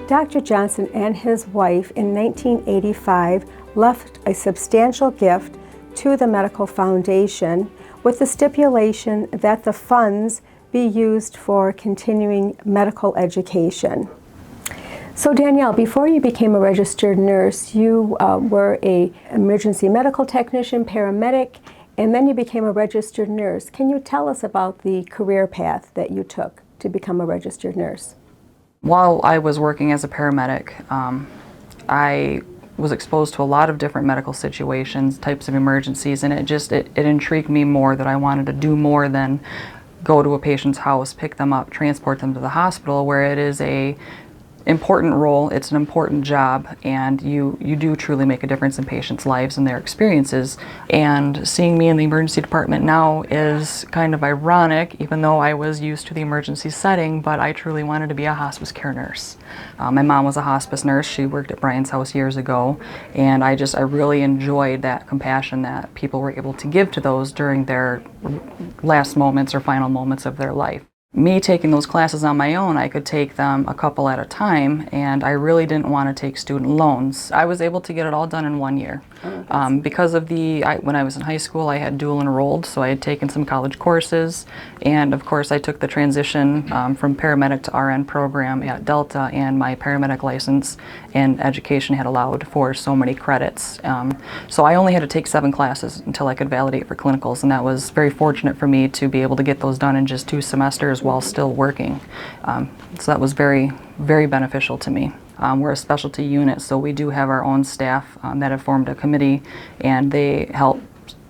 Dr. Johnson and his wife in 1985 left a substantial gift to the Medical Foundation with the stipulation that the funds be used for continuing medical education. So Danielle, before you became a registered nurse, you were an emergency medical technician, paramedic, and then you became a registered nurse. Can you tell us about the career path that you took to become a registered nurse? While I was working as a paramedic, I was exposed to a lot of different medical situations, types of emergencies, and it intrigued me more that I wanted to do more than go to a patient's house, pick them up, transport them to the hospital, where it is a important role, it's an important job, and you do truly make a difference in patients' lives and their experiences. And seeing me in the emergency department now is kind of ironic, even though I was used to the emergency setting, but I truly wanted to be a hospice care nurse. My mom was a hospice nurse. She worked at Brian's house years ago, and I really enjoyed that compassion that people were able to give to those during their last moments or final moments of their life. Me taking those classes on my own, I could take them a couple at a time, and I really didn't want to take student loans. I was able to get it all done in 1 year. Because of when I was in high school, I had dual enrolled, so I had taken some college courses, and of course I took the transition from paramedic to RN program at Delta, and my paramedic license and education had allowed for so many credits. So I only had to take 7 classes until I could validate for clinicals, and that was very fortunate for me to be able to get those done in just 2 semesters while still working. So that was very, very beneficial to me. We're a specialty unit, so we do have our own staff that have formed a committee, and they help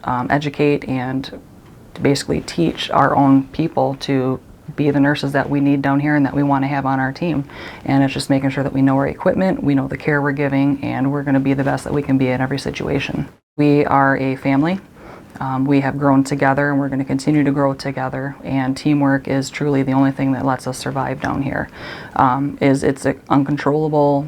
educate and basically teach our own people to be the nurses that we need down here and that we want to have on our team. And it's just making sure that we know our equipment, we know the care we're giving, and we're going to be the best that we can be in every situation. We are a family. We have grown together, and we're going to continue to grow together, and teamwork is truly the only thing that lets us survive down here. It's an uncontrollable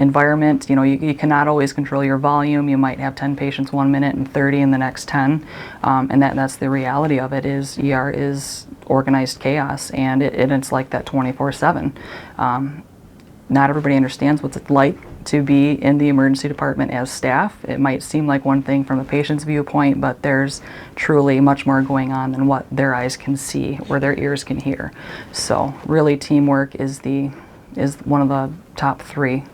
environment. You know, you cannot always control your volume. You might have 10 patients 1 minute and 30 in the next 10, and that's the reality of it. Is ER is organized chaos, and it's like that 24/7. Not everybody understands what it's like to be in the emergency department as staff. It might seem like one thing from a patient's viewpoint, but there's truly much more going on than what their eyes can see or their ears can hear. So really, teamwork is one of the top 3.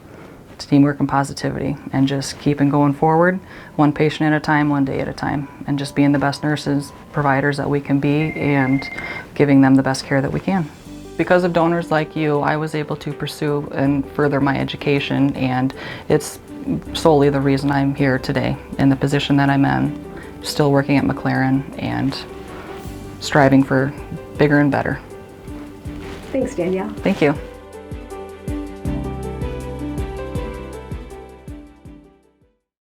It's teamwork and positivity, and just keeping going forward, one patient at a time, one day at a time, and just being the best nurses, providers that we can be, and giving them the best care that we can. Because of donors like you, I was able to pursue and further my education, and it's solely the reason I'm here today in the position that I'm in, still working at McLaren and striving for bigger and better. Thanks, Danielle. Thank you.